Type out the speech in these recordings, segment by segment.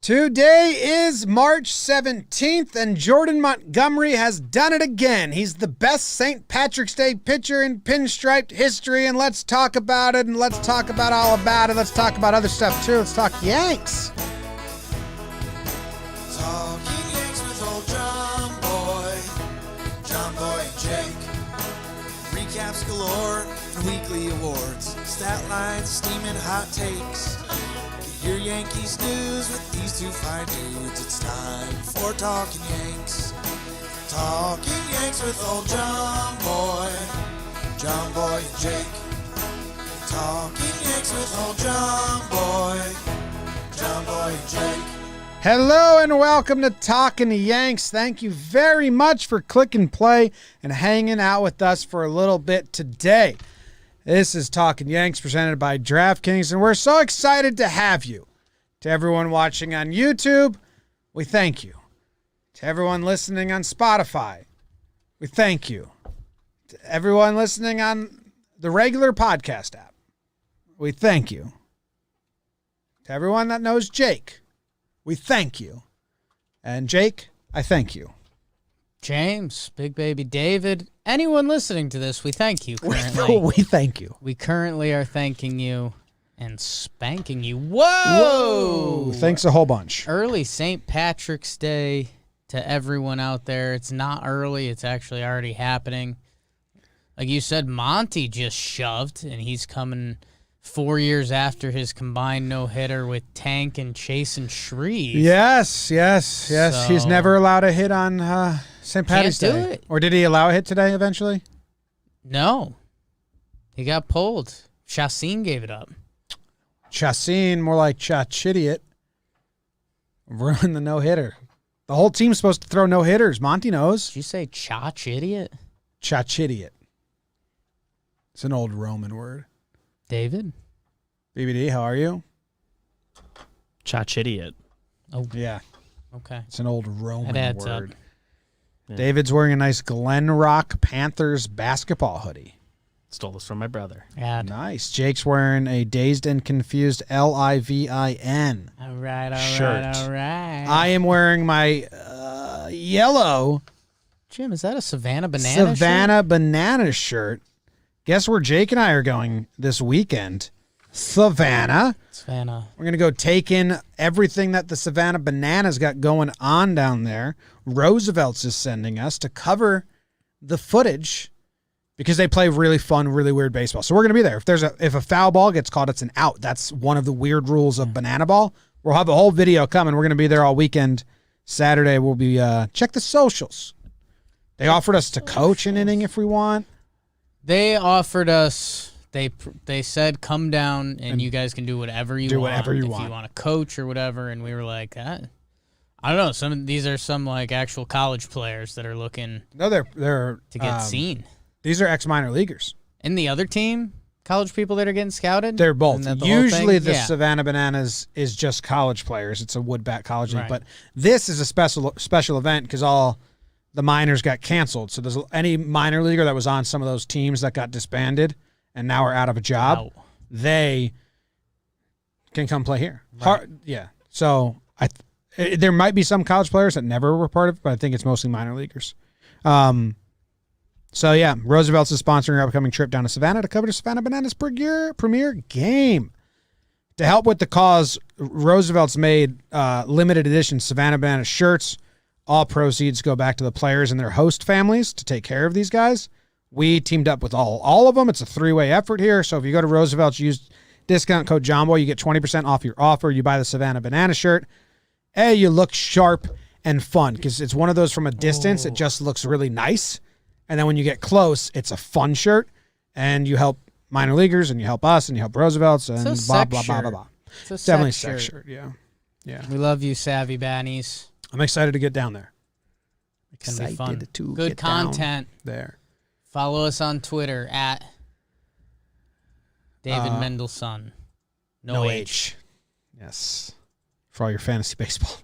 Today is March 17th, and Jordan Montgomery has done it again. He's the best St. Patrick's Day pitcher in pinstriped history, and let's talk about it, and let's talk about all about it. Let's talk about other stuff, too. Let's talk Yanks. Talking Yanks with old John Boy and Jake. Recaps galore and weekly awards. Stat lines, steaming hot takes. Your Yankees news with these two fine dudes. It's time for Talkin' Yanks. Talking Yanks with old John Boy and Jake. Talking Yanks with old John Boy and Jake. Hello and welcome to Talkin' Yanks. Thank you very much for clicking play and hanging out with us for a little bit today. This is Talkin' Yanks presented by DraftKings, and we're so excited to have you. To everyone watching on YouTube, we thank you. To everyone listening on Spotify, we thank you. To everyone listening on the regular podcast app, we thank you. To everyone that knows Jake, we thank you. And Jake, I thank you. James, Big Baby David, anyone listening to this, we thank you currently. We thank you. We currently are thanking you and spanking you. Whoa! Thanks a whole bunch. Early St. Patrick's Day to everyone out there. It's not early. It's actually already happening. Like you said, Monty just shoved, and he's coming 4 years after his combined no-hitter with Tank and Chase and Shreve. Yes. So, He's never allowed a hit on St. Patty's Can't do Day. it. Or did he allow a hit today eventually? No. He got pulled. Chassin gave it up. Chassin, more like Cha-Chidiot. Ruined the no-hitter. The whole team's supposed to throw no-hitters. Monty knows. Did you say Chach idiot? Cha-Chidiot. It's an old Roman word. David? BBD, how are you? Cha-Chidiot. Oh, Yeah, okay. it's an old Roman That adds word. up. Yeah. David's wearing a nice Glen Rock Panthers basketball hoodie. Stole this from my brother. Add. Nice. Jake's wearing a Dazed and Confused Livin All right. shirt. I I am wearing my yellow Jim, is that a Savannah Banana Savannah Banana shirt. Guess where Jake and I are going this weekend? Savannah. shirt? Savannah. We're going to go take in everything that the Savannah Bananas got going on down there. Roosevelt's is sending us to cover the footage because they play really fun, really weird baseball. So we're going to be there. If a foul ball gets called, it's an out. That's one of the weird rules of banana ball. We'll have a whole video coming. We're going to be there all weekend. Saturday, we'll be check the socials. They offered us to coach an inning if we want. They offered us. They said come down and you guys can do whatever you want. whatever you if want. you want to coach or whatever. And we were like, I don't know. These are some like actual college players that are looking No, they're to get seen. These are ex-minor leaguers. And the other team, college people that are getting scouted. They're both. Isn't that the whole Usually thing? the Yeah. Savannah Bananas is just college players. It's a Woodbat college league. Right. But this is a special event because all the minors got canceled. So there's any minor leaguer that was on some of those teams that got disbanded and now are out of a job, Wow. they can come play here. Right. Yeah. So there might be some college players that never were part of it, but I think it's mostly minor leaguers. So, yeah, Roosevelt's is sponsoring our upcoming trip down to Savannah to cover the Savannah Bananas premier game. To help with the cause, Roosevelt's made limited edition Savannah Banana shirts. All proceeds go back to the players and their host families to take care of these guys. We teamed up with all of them. It's a three-way effort here. So if you go to Roosevelt's, use discount code JOHNBOY, you get 20% off your offer. You buy the Savannah Banana shirt. Hey, you look sharp and fun because it's one of those from a distance. It just looks really nice. And then when you get close, it's a fun shirt. And you help minor leaguers and you help us and you help Roosevelt's and It's a blah, sex blah, blah, shirt. blah, blah. It's a sex Definitely a shirt. sex shirt, yeah. Yeah. We love you, Savvy Bannies. I'm excited to get down there. It's gonna be fun. Excited to Good get down content. there. Follow us on Twitter at David Mendelson. No H. Yes. For all your fantasy baseball.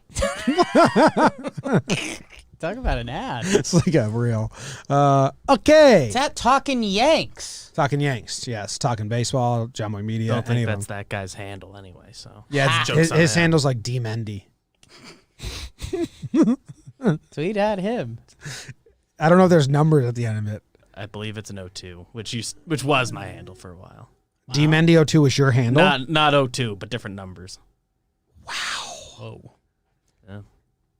Talk about an ad. It's like a real. Okay. It's at Talkin' Yanks. Talking Yanks. Yes. Talking baseball. John Boy Media. Don't any think of that's them. that guy's handle anyway. So Yeah. Jokes on His him. handle's like D. Mendy. Tweet at him. I don't know if there's numbers at the end of it. I believe it's an 02, which was my handle for a while. D Mendio 2 was your handle? Not 02, but different numbers. Whoa. Yeah.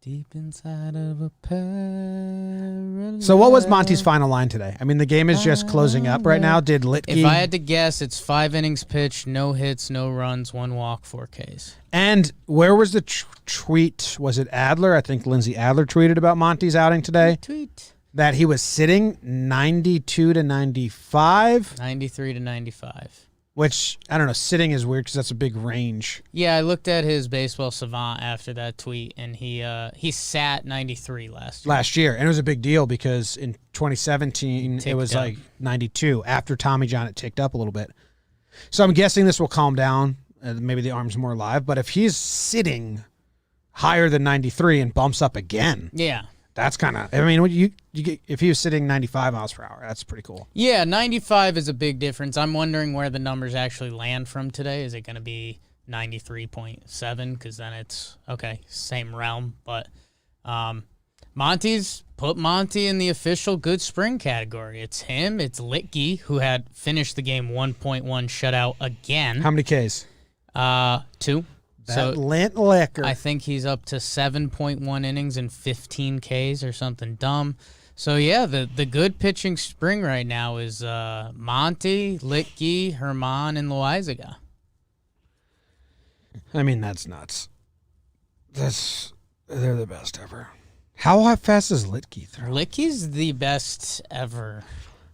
Deep inside of a parallel. So what was Monty's final line today? I mean, the game is just closing up right now. Did Litke... If I had to guess, it's 5 innings pitched, no hits, no runs, 1 walk, 4 Ks. And where was the tweet? Was it Adler? I think Lindsay Adler tweeted about Monty's outing today. Tweet. That he was sitting 92 to 95. 93 to 95. Which, I don't know, sitting is weird because that's a big range. Yeah, I looked at his baseball savant after that tweet, and he sat 93 last year. Last year. And it was a big deal because in 2017, it was like 92. After Tommy John, it ticked up a little bit. So I'm guessing this will calm down. Maybe the arm's more alive. But if he's sitting higher than 93 and bumps up again, yeah, that's kind of, I mean, you get, if he was sitting 95 miles per hour, that's pretty cool. Yeah, 95 is a big difference. I'm wondering where the numbers actually land from today. Is it going to be 93.7? Because then it's, okay, same realm. But Monty's put Monty in the official good spring category. It's him. It's Litke, who had finished the game 1.1 shutout again. How many Ks? 2. That lint liquor. I think he's up to 7.1 innings and 15 Ks or something dumb. So, yeah, the good pitching spring right now is Monty, Litke, Herman, and Loizaga. I mean, that's nuts. They're the best ever. How fast does Litke throw? Litke's the best ever.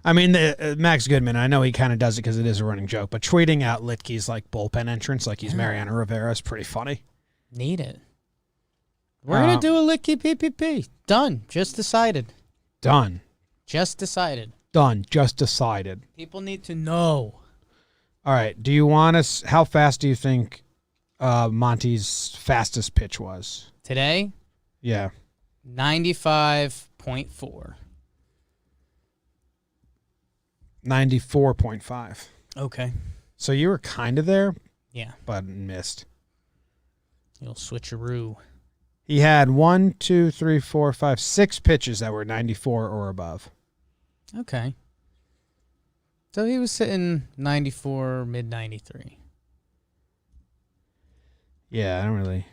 I mean, Max Goodman, I know he kind of does it because it is a running joke, but tweeting out Litke's like bullpen entrance like he's Mariano Rivera is pretty funny. Need it. We're going to do a Litke PPP. Done. Just decided. Done. Just decided. Done. Just decided. People need to know. All right. Do you want us, how fast do you think Monty's fastest pitch was? Today? Yeah. 95.4. 94.5. Okay. So you were kind of there, Yeah. but missed. You'll switcheroo. He had 6 pitches that were 94 or above. Okay. So he was sitting 94, mid 93. Yeah, I don't really.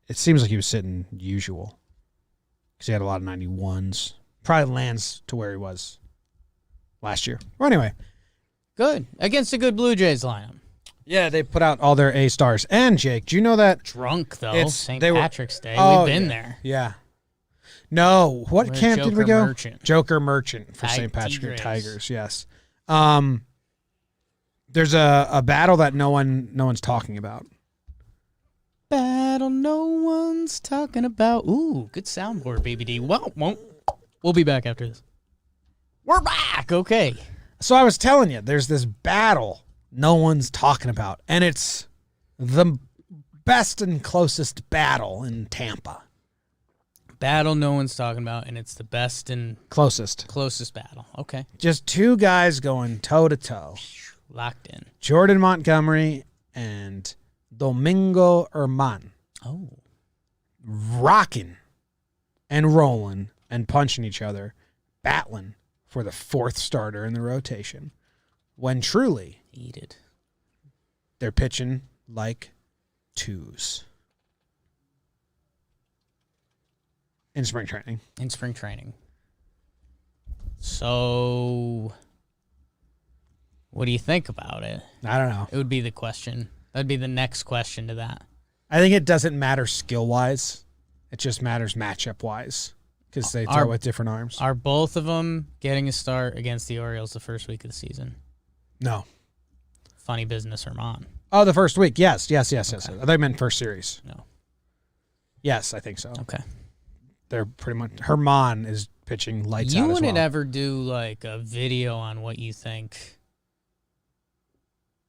It seems like he was sitting usual because he had a lot of 91s. Probably lands to where he was last year. Well, anyway. Good. Against a good Blue Jays lineup. Yeah, they put out all their A stars. And, Jake, do you know that? Drunk, though. It's- St. they were- Patrick's Day. Oh, We've been yeah. there. Yeah. No. What We're camp did we Joker go? Merchant. Joker Merchant for Tig- St. Patrick Tigers. Tigers, yes. There's a battle that no one's talking about. Battle no one's talking about. Ooh, good soundboard, BBD. We'll be back after this. We're back. Okay. So I was telling you, there's this battle no one's talking about, and it's the best and closest battle in Tampa. Battle no one's talking about, and it's the best and Closest. closest battle. Okay. Just two guys going toe-to-toe. Locked in. Jordan Montgomery and Domingo Herman. Oh. Rocking and rolling and punching each other, battling for the 4th starter in the rotation. When truly, Eat it. they're pitching like twos. In spring training. In spring training. So, what do you think about it? I don't know. It would be the question. That'd be the next question to that. I think it doesn't matter skill-wise. It just matters matchup-wise because they throw with different arms. Are both of them getting a start against the Orioles the first week of the season? No. Funny business, Herman. Oh, the first week. Yes. I thought I meant first series. No. Yes, I think so. Okay. They're pretty much... Herman is pitching lights You out as wouldn't well. ever do like a video on what you think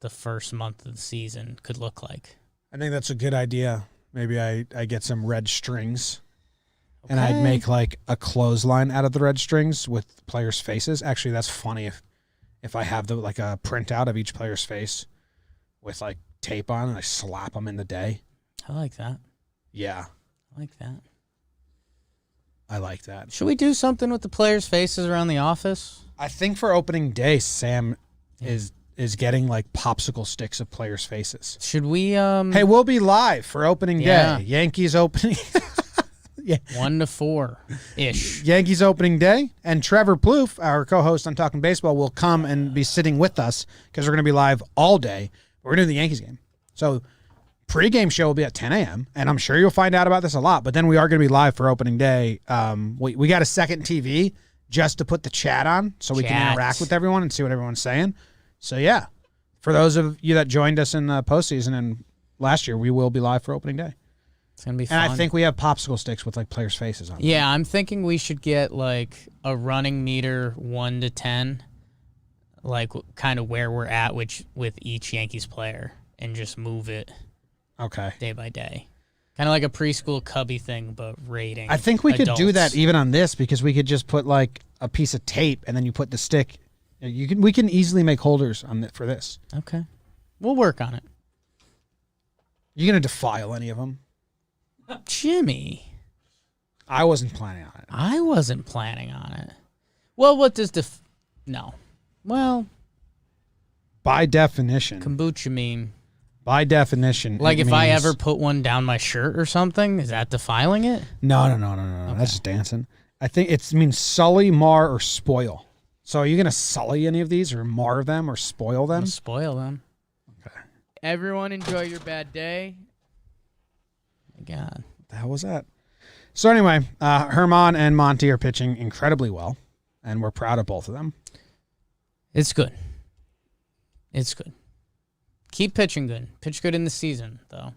the first month of the season could look like. I think that's a good idea. Maybe I get some red strings, and Okay. I'd make like a clothesline out of the red strings with players' faces. Actually, that's funny if I have like a printout of each player's face with like tape on and I slap them in the day. I like that. Yeah, I like that. I like that. Should we do something with the players' faces around the office? I think for opening day, Sam is getting like popsicle sticks of players' faces. Should we? Hey, we'll be live for opening Yeah. day. Yankees opening. 1 to 4 ish. Yankees opening day, and Trevor Plouffe, our co-host on Talking Baseball, will come and be sitting with us because we're going to be live all day. We're doing the Yankees game, so pregame show will be at 10 a.m. and I'm sure you'll find out about this a lot. But then we are going to be live for opening day. We got a second TV just to put the chat on, so we can interact with everyone and see what everyone's saying. So yeah, for those of you that joined us in the postseason and last year, we will be live for opening day. It's going to be fun. And I think we have popsicle sticks with like players' faces on them. Yeah, I'm thinking we should get like a running meter 1 to 10, like kind of where we're at with each Yankees player, and just move it Okay. day by day. Kind of like a preschool cubby thing, but rating. I think we could do that adults. even on this because we could just put like a piece of tape and then you put the stick. We can easily make holders on for this. Okay. We'll work on it. You gonna defile any of them? Jimmy. I wasn't planning on it. I wasn't planning on it. Well, what does no. Well, By definition, kombucha mean? By definition, Like it if I means- ever put one down my shirt or something, is that defiling it? No. That's just dancing. I think it means sully, mar, or spoil. So are you gonna sully any of these, or mar them, or spoil them? Spoil them. Okay. Everyone enjoy your bad day. My God. What the hell was that? So anyway, Herman and Monty are pitching incredibly well, and we're proud of both of them. It's good. It's good. Keep pitching good. Pitch good in the season, though.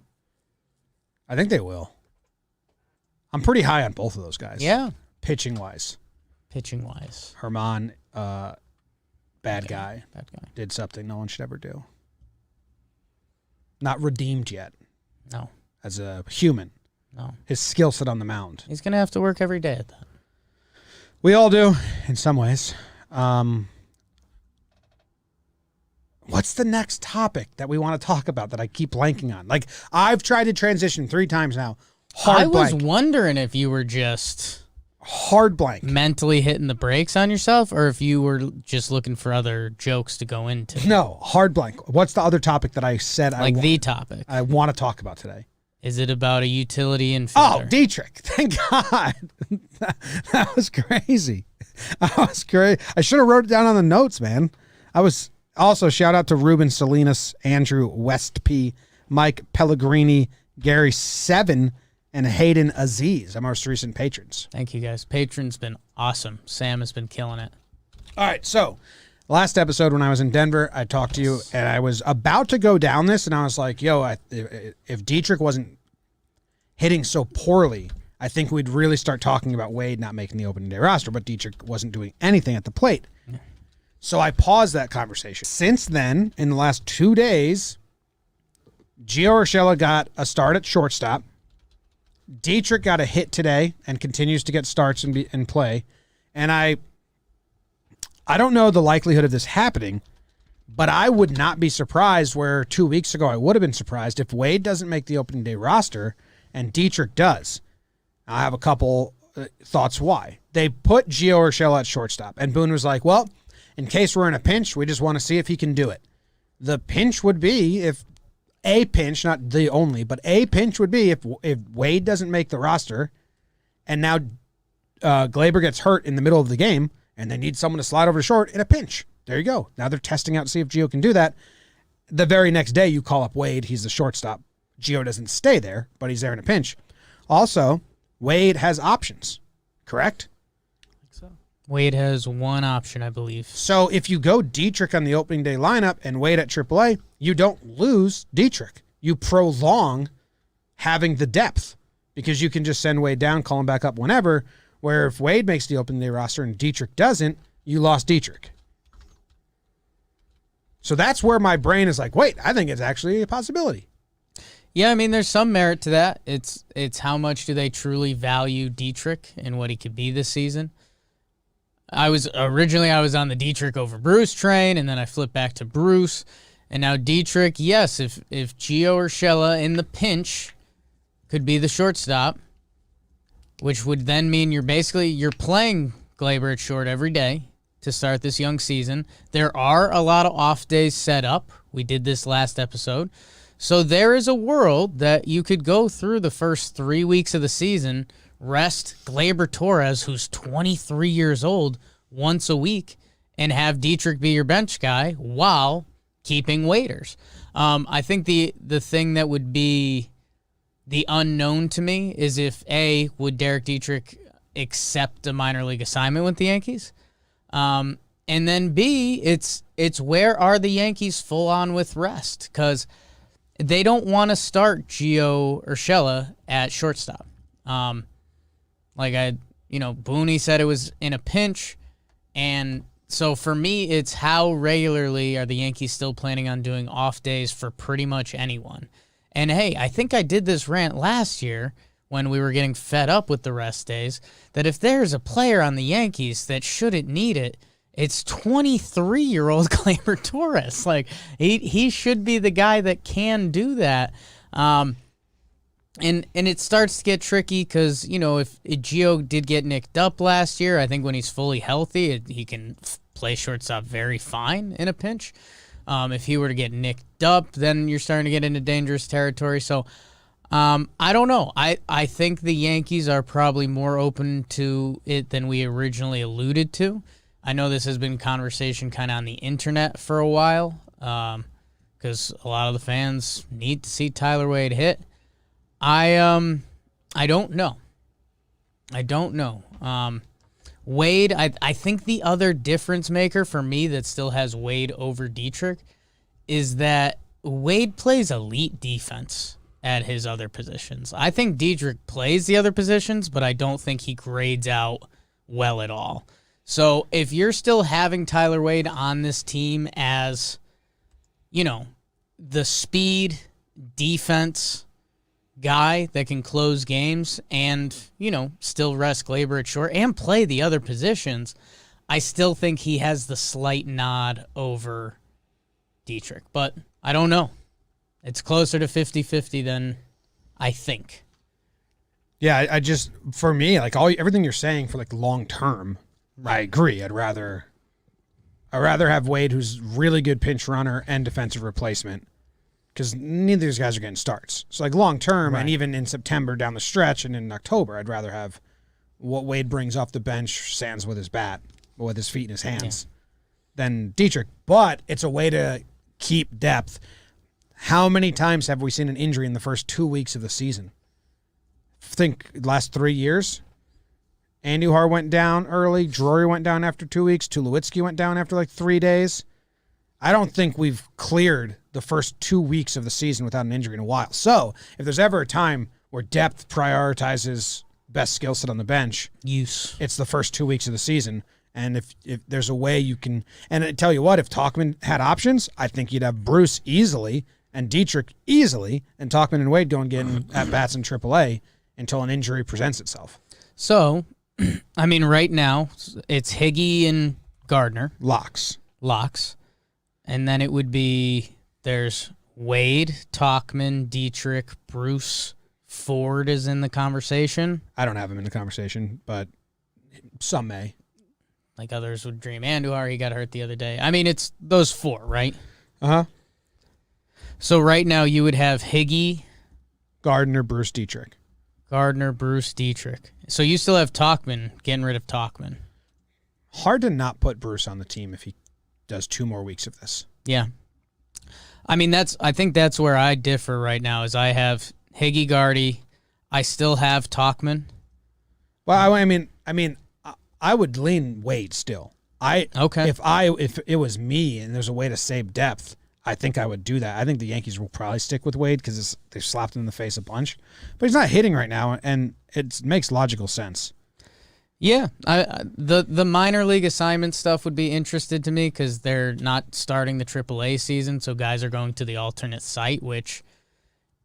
I think they will. I'm pretty high on both of those guys. Yeah. Pitching wise. Pitching wise. Herman, bad guy, Bad guy. did something no one should ever do. Not redeemed yet No. as a human. No. His skill set on the mound. He's going to have to work every day at that. We all do in some ways. What's the next topic that we want to talk about that I keep blanking on? Like, I've tried to transition 3 times now. I was Blank. wondering if you were just Hard blank. mentally hitting the brakes on yourself or if you were just looking for other jokes to go into. No, hard blank. What's the other topic that I said Like the topic. I want to talk about today? Is it about a utility Oh, infielder? Dietrich. Thank God. That was crazy. I should have wrote it down on the notes, man. Also, shout out to Ruben Salinas, Andrew Westp, Mike Pellegrini, Gary Seven, and Hayden Aziz, our most recent patrons. Thank you, guys. Patron's been awesome. Sam has been killing it. All right, so last episode when I was in Denver, I talked to you, and I was about to go down this, and I was like, yo, if Dietrich wasn't hitting so poorly, I think we'd really start talking about Wade not making the opening day roster, but Dietrich wasn't doing anything at the plate. So I paused that conversation. Since then, in the last 2 days, Gio Urshela got a start at shortstop. Dietrich got a hit today and continues to get starts and play. And I don't know the likelihood of this happening, but I would not be surprised where 2 weeks ago I would have been surprised if Wade doesn't make the opening day roster and Dietrich does. I have a couple thoughts why. They put Gio Urshela at shortstop, and Boone was like, well, in case we're in a pinch, we just want to see if he can do it. The pinch would be if a pinch, not the only, but a pinch would be if Wade doesn't make the roster and now Glaber gets hurt in the middle of the game and they need someone to slide over to short in a pinch. There you go. Now they're testing out to see if Gio can do that. The very next day you call up Wade. He's the shortstop. Gio doesn't stay there, but he's there in a pinch. Also, Wade has options, correct? Wade has one option, I believe. So if you go Dietrich on the opening day lineup and Wade at AAA, you don't lose Dietrich. You prolong having the depth because you can just send Wade down, call him back up whenever, where if Wade makes the opening day roster and Dietrich doesn't, you lost Dietrich. So that's where my brain is like, wait, I think it's actually a possibility. Yeah, I mean, there's some merit to that. It's how much do they truly value Dietrich and what he could be this season. I was on the Dietrich over Bruce train, and then I flipped back to Bruce, and now Dietrich. Yes, if Gio Urshela in the pinch could be the shortstop, which would then mean you're playing Glaber at short every day to start this young season. There are a lot of off days set up. We did this last episode. So there is a world that you could go through the first 3 weeks of the season, rest Glaber Torres, who's 23 years old, once a week, and have Dietrich be your bench guy while keeping waiters. I think the thing that would be the unknown to me is if A, would Derek Dietrich accept a minor league assignment with the Yankees? And then B, it's where are the Yankees full on with rest? Because they don't want to start Gio Urshela at shortstop. Booney said it was in a pinch, and so for me, it's how regularly are the Yankees still planning on doing off days for pretty much anyone? And hey, I think I did this rant last year when we were getting fed up with the rest days, that if there's a player on the Yankees that shouldn't need it, it's 23-year-old Glaber Torres. Like, he should be the guy that can do that. And it starts to get tricky because, if Gio did get nicked up last year, I think when he's fully healthy, he can play shortstop very fine in a pinch. If he were to get nicked up, then you're starting to get into dangerous territory. So I don't know. I think the Yankees are probably more open to it than we originally alluded to. I know this has been conversation kind of on the internet for a while because a lot of the fans need to see Tyler Wade hit. I don't know. Wade, I think the other difference maker for me that still has Wade over Dietrich is that Wade plays elite defense at his other positions. I think Dietrich plays the other positions, but I don't think he grades out well at all. So if you're still having Tyler Wade on this team as, the speed defense guy that can close games and, still rest Glaber at short and play the other positions, I still think he has the slight nod over Dietrich. But I don't know. It's closer to 50-50 than I think. Yeah, I just, for me, like everything you're saying for like long term, I agree. I'd rather have Wade, who's really good pinch runner and defensive replacement, because neither of these guys are getting starts. So like long term, and even in September down the stretch and in October, I'd rather have what Wade brings off the bench, stands with his bat, or with his feet in his hands, than Dietrich. But it's a way to keep depth. How many times have we seen an injury in the first 2 weeks of the season? Think last 3 years. Andujar went down early. Drury went down after 2 weeks. Tulowitzki went down after like 3 days. I don't think we've cleared the first 2 weeks of the season without an injury in a while. So if there's ever a time where depth prioritizes best skill set on the bench, it's the first 2 weeks of the season. And if there's a way you can, and I tell you what, if Talkman had options, I think you'd have Bruce easily and Dietrich easily, and Talkman and Wade going getting at bats in AAA until an injury presents itself. So, I mean, right now it's Higgy and Gardner. Locks. And then it would be, there's Wade, Talkman, Dietrich, Bruce, Ford is in the conversation. I don't have him in the conversation, but some may. Like others would dream Andujar, he got hurt the other day. I mean, it's those four, right? Uh-huh. So right now you would have Higgy, Gardner, Bruce, Dietrich. So you still have Talkman, getting rid of Talkman. Hard to not put Bruce on the team if he does 2 more weeks of this. Yeah. I mean, I think that's where I differ right now is I have Higgy, Gardy. I still have Talkman. Well, I mean, I would lean Wade still. Okay. If it was me and there's a way to save depth, I think I would do that. I think the Yankees will probably stick with Wade because they've slapped him in the face a bunch. But he's not hitting right now, and it makes logical sense. Yeah, the minor league assignment stuff would be interested to me because they're not starting the AAA season, so guys are going to the alternate site, which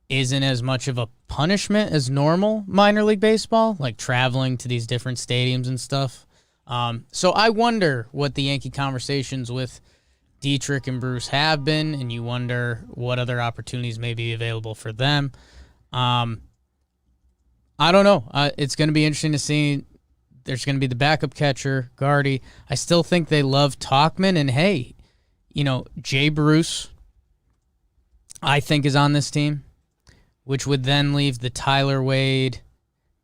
isn't as much of a punishment as normal minor league baseball, like traveling to these different stadiums and stuff. So I wonder what the Yankee conversations with Dietrich and Bruce have been, and you wonder what other opportunities may be available for them. I don't know. It's going to be interesting to see. There's going to be the backup catcher, Gardy. I still think they love Talkman. And, hey, Jay Bruce, I think, is on this team, which would then leave the Tyler Wade,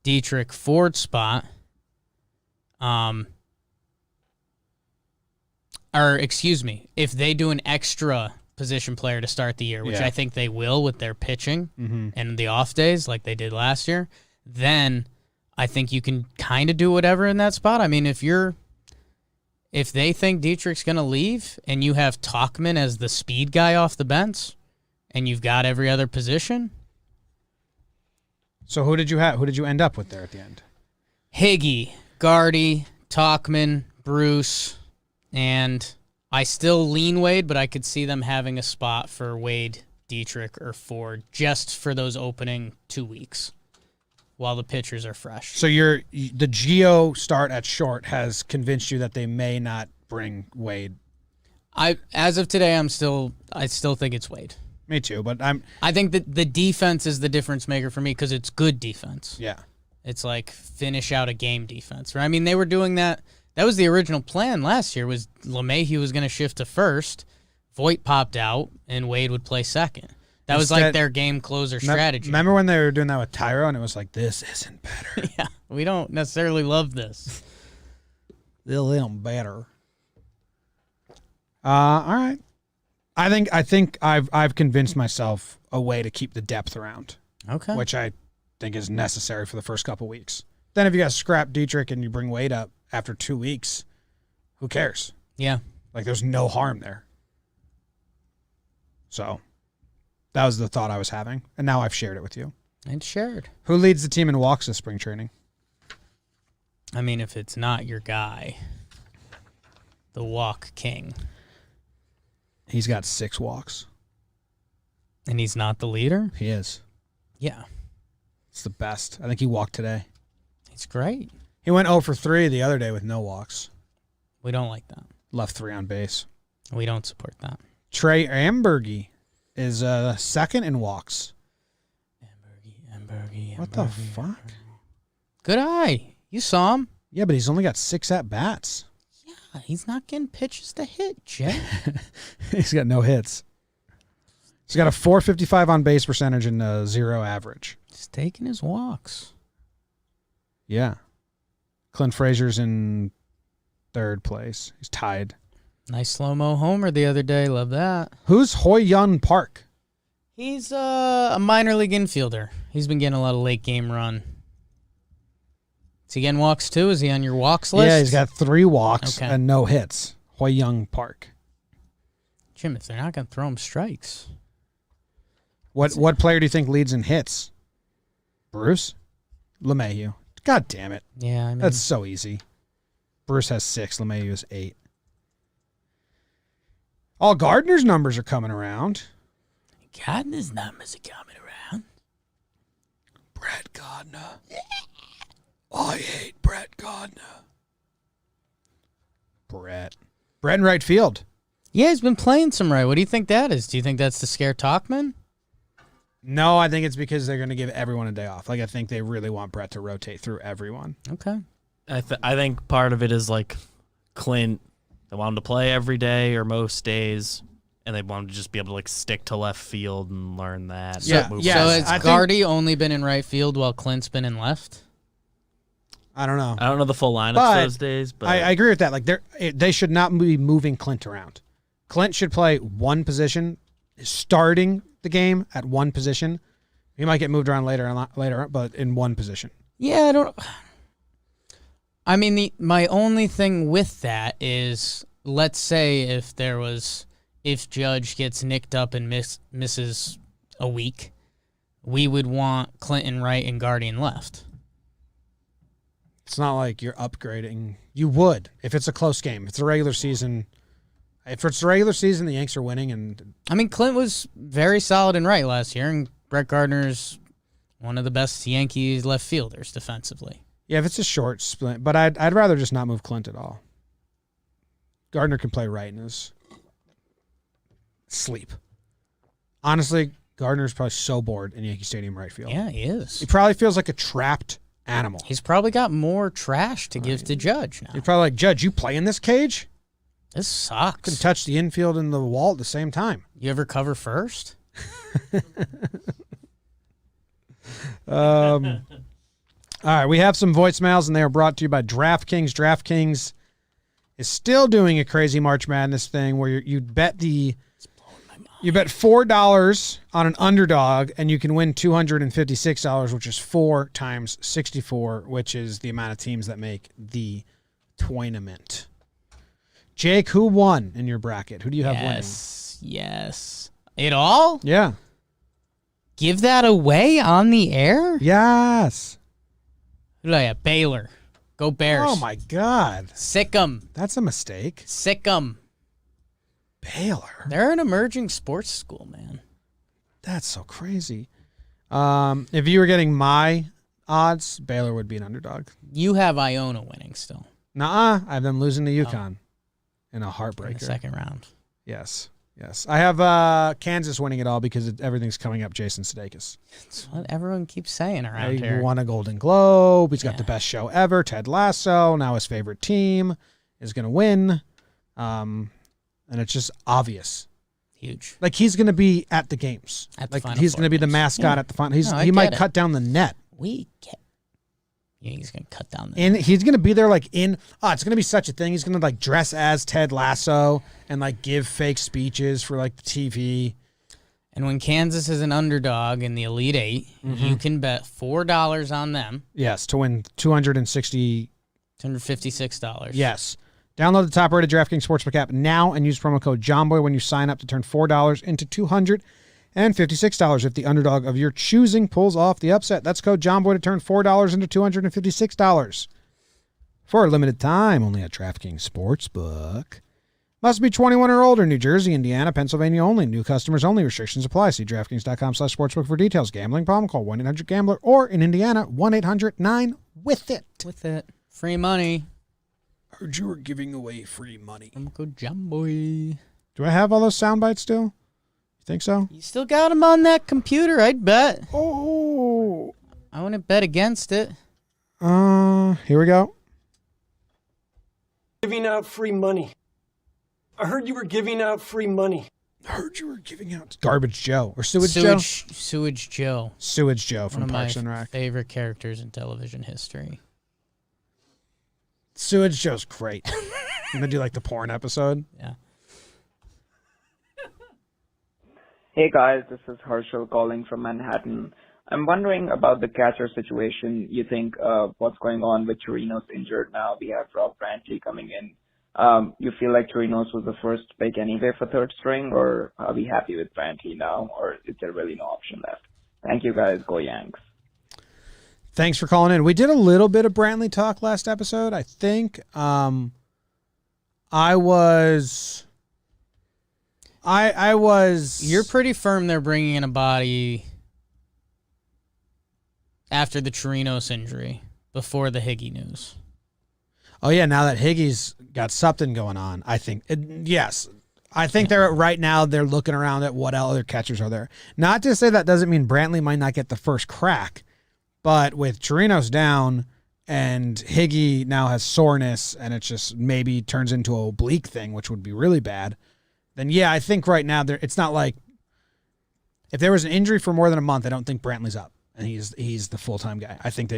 Dietrich Ford spot. If they do an extra position player to start the year, which I think they will with their pitching and the off days like they did last year, then I think you can kind of do whatever in that spot. I mean, if they think Dietrich's going to leave and you have Talkman as the speed guy off the bench and you've got every other position. So who did you have? Who did you end up with there at the end? Higgy, Gardy, Talkman, Bruce, and I still lean Wade, but I could see them having a spot for Wade, Dietrich, or Ford just for those opening 2 weeks while the pitchers are fresh. So the Gio start at short has convinced you that they may not bring Wade. As of today, I still think it's Wade. Me too, but I think that the defense is the difference maker for me because it's good defense. Yeah. It's like finish out a game defense. Right? I mean, they were doing that. That was the original plan last year. Was LeMahieu was going to shift to first, Voit popped out, and Wade would play second. That was like their game closer strategy. Remember when they were doing that with Tyro, and it was like, this isn't better. Yeah, we don't necessarily love this. They'll them better. All right. I think I've convinced myself a way to keep the depth around. Okay. Which I think is necessary for the first couple weeks. Then if you got scrap Dietrich and you bring Wade up after 2 weeks, who cares? Yeah. Like there's no harm there. So that was the thought I was having, and now I've shared it with you. And shared. Who leads the team in walks this spring training? I mean, if it's not your guy, the walk king. He's got 6 walks. And he's not the leader? He is. Yeah. It's the best. I think he walked today. It's great. He went 0 for 3 the other day with no walks. We don't like that. Left 3 on base. We don't support that. Trey Ambergy is second in walks. Ambergy. What the fuck? Good eye. You saw him. Yeah, but he's only got 6 at-bats. Yeah, he's not getting pitches to hit, Jay. He's got no hits. He's got a .455 on base percentage and a 0 average. He's taking his walks. Yeah. Clint Frazier's in 3rd place. He's tied. Nice slow-mo homer the other day. Love that. Who's Hoy Yun Park? He's a minor league infielder. He's been getting a lot of late game run. Is he getting walks too? Is he on your walks list? Yeah, he's got 3 walks Okay. and no hits. Hoy Young Park. Jim, if they're not going to throw him strikes. What player do you think leads in hits? Bruce? LeMahieu. God damn it. Yeah, I mean, That's so easy. Bruce has 6. LeMahieu has 8. All Gardner's numbers are coming around. Gardner's numbers are coming around. Brett Gardner. I hate Brett Gardner. Brett in right field. Yeah, he's been playing some right. What do you think that is? Do you think that's to scare Talkman? No, I think it's because they're going to give everyone a day off. Like, I think they really want Brett to rotate through everyone. Okay. I think part of it is like Clint. They want him to play every day or most days, and they want him to just be able to like stick to left field and learn that. Yeah, move yeah. So forward. has Gardy only been in right field while Clint's been in left? I don't know. I don't know the full lineups But those days, but I agree with that. Like, they should not be moving Clint around. Clint should play one position, starting the game at one position. He might get moved around later, but in one position. Yeah, I mean, my only thing with that is, let's say if Judge gets nicked up and misses a week, we would want Clinton right and Guardian left. It's not like you're upgrading. You would if it's a close game. If it's a regular season. If it's a regular season, the Yanks are winning. And I mean, Clint was very solid in right last year, and Brett Gardner's one of the best Yankees left fielders defensively. yeah, if it's a short split, but I'd rather just not move Clint at all. Gardner can play right in his sleep. Honestly, Gardner's probably so bored in Yankee Stadium right field. Yeah, he is. He probably feels like a trapped animal. He's probably got more trash to give to Judge now. He's probably like, Judge, you play in this cage? This sucks. Can touch the infield and the wall at the same time. You ever cover first? All right, we have some voicemails, and they are brought to you by DraftKings. DraftKings is still doing a crazy March Madness thing where you bet $4 on an underdog, and you can win $256, which is 4 times 64, which is the amount of teams that make the tournament. Jake, who won in your bracket? Who do you have winning? Yes. It all? Yeah. Give that away on the air? Yes. Who do I have? Baylor. Go Bears. Oh, my God. Sick 'em. That's a mistake. Sick 'em. Baylor. They're an emerging sports school, man. That's so crazy. If you were getting my odds, Baylor would be an underdog. You have Iona winning still. Nuh-uh. I have them losing to UConn in a In heartbreaker. the second round. Yes. I have Kansas winning it all because everything's coming up Jason Sudeikis. That's what everyone keeps saying around He here. won a Golden Globe. He's got the best show ever, Ted Lasso. Now his favorite team is going to win. And it's just obvious. Huge. Like, he's going to be at the games. At the like, Final he's Four going to be the games. mascot Yeah. at the final. No, I He might get it. cut down the net. Yeah, he's going to cut down the... And he's going to be there it's going to be such a thing. He's going to like dress as Ted Lasso and like give fake speeches for like the TV. And when Kansas is an underdog in the Elite Eight, you can bet $4 on them. Yes, to win $256. Yes. Download the top-rated DraftKings Sportsbook app now and use promo code JOHNBOY when you sign up to turn $4 into $256 if the underdog of your choosing pulls off the upset. That's code JOHNBOY to turn $4 into $256. For a limited time, only at DraftKings Sportsbook. Must be 21 or older. New Jersey, Indiana, Pennsylvania only. New customers only. Restrictions apply. See DraftKings.com/sportsbook for details. Gambling problem? Call 1-800-GAMBLER or in Indiana, 1-800-9-WITH-IT. With it. Free money. Heard you were giving away free money. I'm going to go Jumboy. Do I have all those sound bites still? You think so? You still got them on that computer, I'd bet. Oh. I wouldn't bet against it. Here we go. Giving out free money. I heard you were giving out free money. Heard you were giving out Garbage Joe or Sewage Joe. Sewage Joe. Sewage Joe One from of Parks my and Rec. favorite characters in television history. Sewage Joe's great. I'm gonna do like the porn episode. Yeah. Hey guys, this is Herschel calling from Manhattan. I'm wondering about the catcher situation. You think what's going on with Chirinos injured now? We have Rob Brantley coming in. You feel like Chirinos was the first pick anyway for third string, or are we happy with Brantley now, or is there really no option left? Thank you guys. Go Yanks. Thanks for calling in. We did a little bit of Brantley talk last episode. I think I was. You're pretty firm they're bringing in a body after the Chirinos injury, before the Higgy news. Oh yeah, now that Higgy's got something going on, I think yes. I think they're right now. They're looking around at what other catchers are there. Not to say that doesn't mean Brantley might not get the first crack, but with Chirinos down and Higgy now has soreness, and it just maybe turns into an oblique thing, which would be really bad. Then yeah, I think right now it's not like if there was an injury for more than a month, I don't think Brantley's up and he's the full-time guy. I think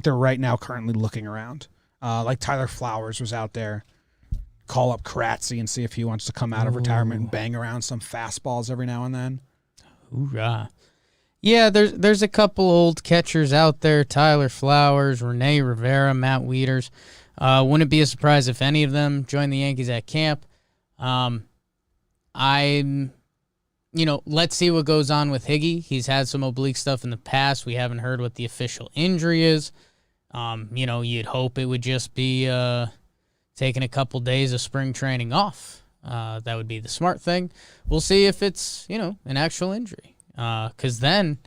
they're right now currently looking around. Like Tyler Flowers was out there. Call up Kratzy and see if he wants to come out of retirement and bang around some fastballs every now and then. Hoorah. Yeah, there's a couple old catchers out there. Tyler Flowers, Rene Rivera, Matt Wieters. Wouldn't be a surprise if any of them join the Yankees at camp. Let's see what goes on with Higgy. He's had some oblique stuff in the past. We haven't heard what the official injury is. You'd hope it would just be taking a couple days of spring training off. That would be the smart thing. We'll see if it's, an actual injury. Because then,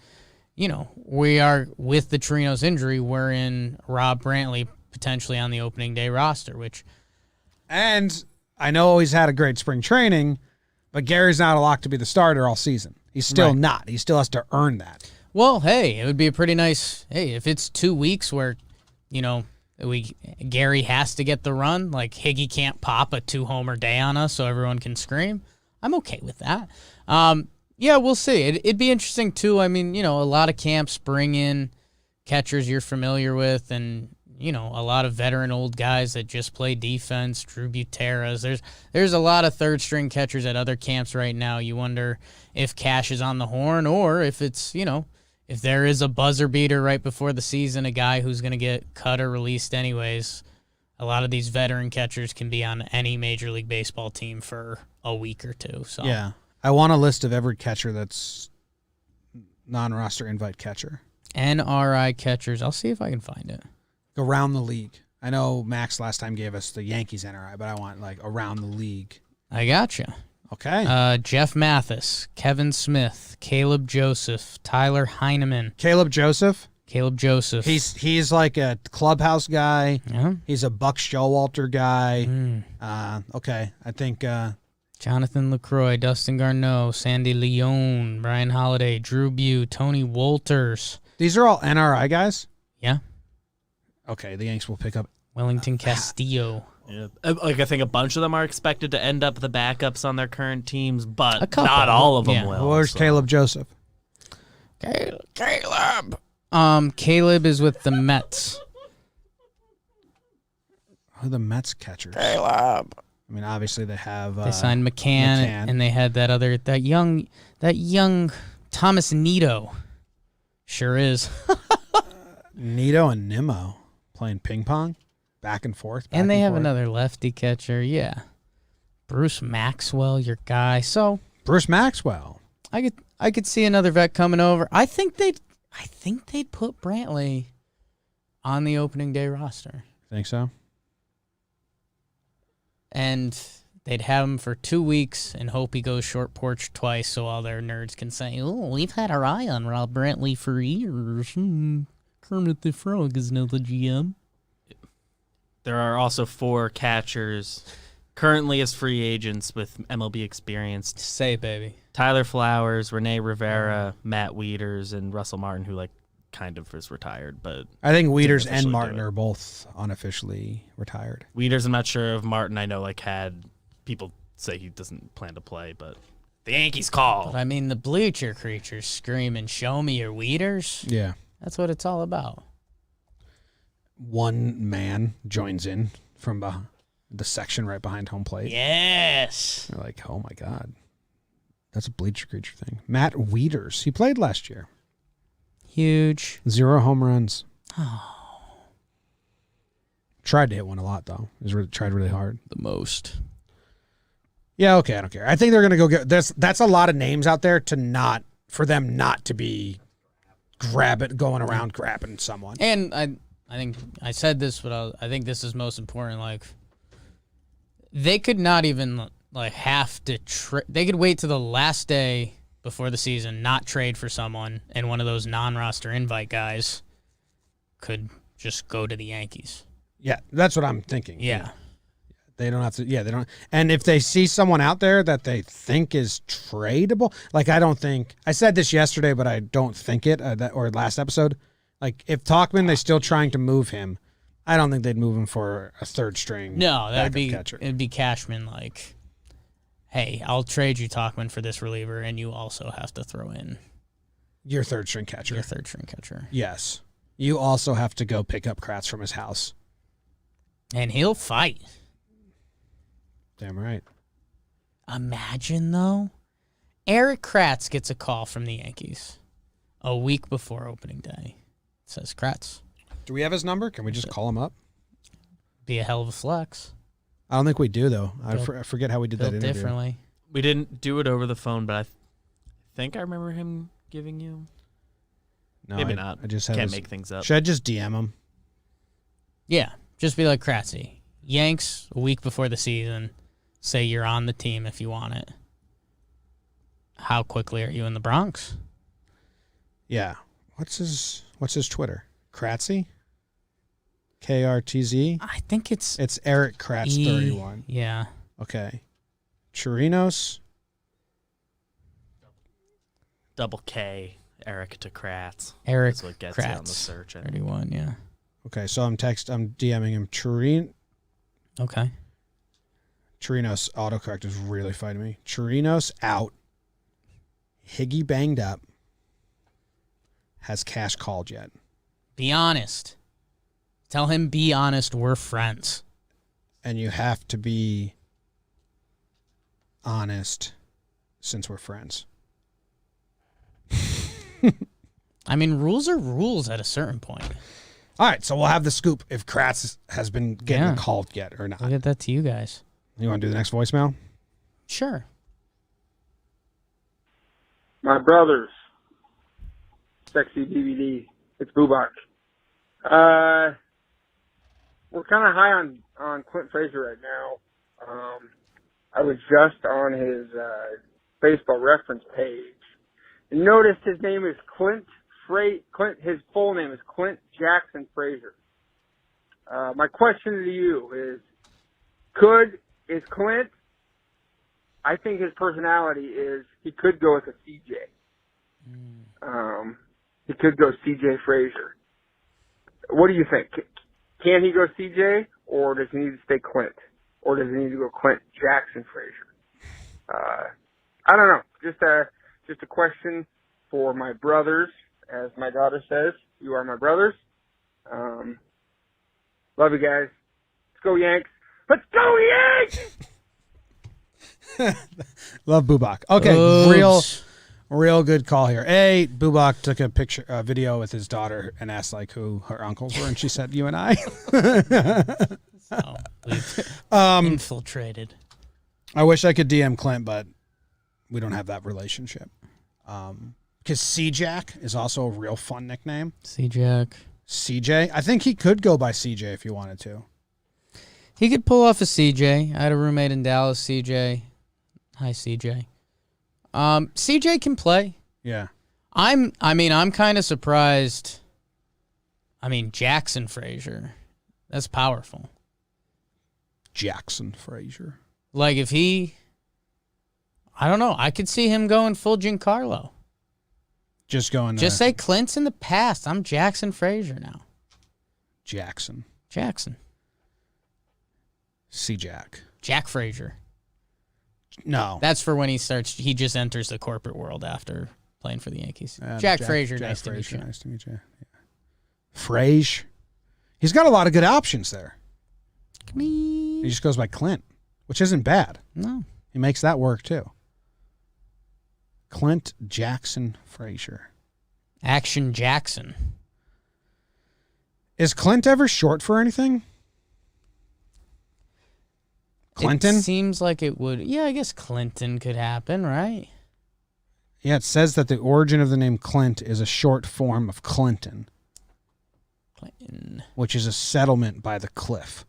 we are, with the Chirinos injury, we're in Rob Brantley potentially on the opening day roster, And I know he's had a great spring training, but Gary's not a lock to be the starter all season. He's still Right. not. He still has to earn that. Well, hey, it would be a pretty nice. Hey, if it's 2 weeks where, Gary has to get the run, like Higgy can't pop a 2-homer day on us so everyone can scream, I'm okay with that. Yeah, we'll see. It'd be interesting too. I mean, a lot of camps bring in catchers you're familiar with, and a lot of veteran old guys that just play defense. Drew Buteras. There's a lot of third string catchers at other camps right now. You wonder if Cash is on the horn, or if it's if there is a buzzer beater right before the season, a guy who's going to get cut or released anyways. A lot of these veteran catchers can be on any Major League Baseball team for a week or two. So Yeah. I want a list of every catcher that's non-roster invite catcher. NRI catchers. I'll see if I can find it. Around the league. I know Max last time gave us the Yankees NRI, but I want like around the league. I gotcha. Okay. Jeff Mathis, Kevin Smith, Caleb Joseph, Tyler Heineman. Caleb Joseph. He's He's like a clubhouse guy. yeah. He's a Buck Showalter guy. Okay. I think Jonathan LaCroix, Dustin Garneau, Sandy Leone, Brian Holiday, Drew Bew, Tony Wolters. these are all NRI guys. Yeah. Okay, the Yanks will pick up. Wellington Castillo. Yeah. I think a bunch of them are expected to end up the backups on their current teams, A but couple. not all of them Yeah. will. Where's so. Caleb Joseph? Caleb. Caleb is with the Mets. Who are the Mets catchers? Caleb. I mean, obviously they have. They signed McCann, McCann. and they had that young Thomas Nito. Sure is. Nito and Nimmo playing ping pong, back and forth. And they have forth. another lefty catcher. Yeah. Bruce Maxwell, your guy. So Bruce Maxwell. I could see another vet coming over. I think they'd put Brantley on the opening day roster. Think so? And they'd have him for 2 weeks and hope he goes short porch twice so all their nerds can say, oh, we've had our eye on Rob Brantley for years. Kermit the Frog is now the GM. There are also 4 catchers currently as free agents with MLB experience. Say, baby. Tyler Flowers, Rene Rivera, Matt Wieters, and Russell Martin, who kind of is retired, but I think Wieters officially and do Martin it. are both unofficially retired. Wieters, I'm not sure of. Martin, I know had people say he doesn't plan to play, but the Yankees call. But I mean, the bleacher creatures screaming, show me your weeders. Yeah. That's what it's all about. One man joins in from the section right behind home plate. Yes. They're like, oh my God. That's a bleacher creature thing. Matt Wieters. He played last year. Huge. 0 home runs. Tried to hit one a lot, though. Tried really hard. The most. Yeah, okay, I don't care. I think they're going to go get this. That's a lot of names out there for them not to be going around grabbing someone. And I think I said this, but I think this is most important. Like, they could not even have to they could wait to the last day before the season, not trade for someone, and one of those non-roster invite guys could just go to the Yankees. Yeah, that's what I'm thinking. Yeah. They don't have to. Yeah, they don't. And if they see someone out there that they think is tradable, I said this yesterday, but I don't think it, or last episode. Like, if Talkman, they're still trying to move him, I don't think they'd move him for a third string. No, that would be catcher. it'd be Cashman. Like, hey, I'll trade you Talkman for this reliever, and you also have to throw in Your third string catcher. your third string catcher, Yes. You also have to go pick up Kratz from his house. and he'll fight. Damn right. Imagine though, Eric Kratz gets a call from the Yankees a week before opening day. It says Kratz. Do we have his number? Can we just call him up? Be a hell of a flex. I don't think we do, though. I Built- forget how we did that Built interview. differently. We didn't do it over the phone, but I think I remember him giving you. No, Maybe I, not. I just have Can't his- make things up. Should I just DM him? Yeah, just be like Kratzy. Yanks a week before the season. Say you're on the team if you want it. How quickly are you in the Bronx? Yeah. What's his Twitter? Kratzy? KRTZ? I think it's It's Eric Kratz 31. Yeah. Okay. Chirinos. double K, Eric to Kratz. Eric That's what gets you on the Kratz, search. 31, yeah. Okay, so I'm DMing him. Okay. Chirinos autocorrect is really fighting me. Chirinos out. Higgy banged up. Has Cash called yet? Be honest. Tell him be honest. We're friends. And you have to be honest since we're friends. I mean, rules are rules at a certain point. All right, so we'll have the scoop if Kratz has been getting called yet or not. I'll get that to you guys. You want to do the next voicemail? Sure. My brothers. Sexy DVD. It's Bubak. We're kind of high on Clint Frazier right now. I was just on his baseball reference page and noticed his name is Clint. His full name is Clint Jackson Frazier. My question to you is Clint? I think his personality is he could go with a CJ. He could go CJ Frazier. What do you think? Can he go CJ, or does he need to stay Clint, or does he need to go Clint Jackson Frazier? I don't know. Just a question for my brothers, as my daughter says. You are my brothers. Love you guys. Let's go Yanks. Let's go Yanks! Love Bubak. Okay, Oops. real good call here. Bubak took a video with his daughter and asked like who her uncles were, and she said you and I. So we've infiltrated. I wish I could DM Clint, but we don't have that relationship. Because C-Jack is also a real fun nickname. C-Jack. CJ. I think he could go by CJ if you wanted to. He could pull off a CJ. I had a roommate in Dallas, CJ. Hi, CJ. CJ can play. Yeah. I'm kind of surprised. I mean, Jackson Frazier. That's powerful. Jackson Frazier. Like if I don't know. I could see him going full Giancarlo. Just going. Just say Clint's in the past. I'm Jackson Frazier now. Jackson. C-Jack. Jack Frazier. No. That's for when he just enters the corporate world after playing for the Yankees. Jack Frazier, nice to meet you. Nice to meet you. Yeah. Frage. He's got a lot of good options there. He just goes by Clint, which isn't bad. No. He makes that work too. Clint Jackson Frazier. Action Jackson. Is Clint ever short for anything? Clinton? It seems like it would. Yeah, I guess Clinton could happen, right? Yeah, it says that the origin of the name Clint is a short form of Clinton, which is a settlement by the cliff.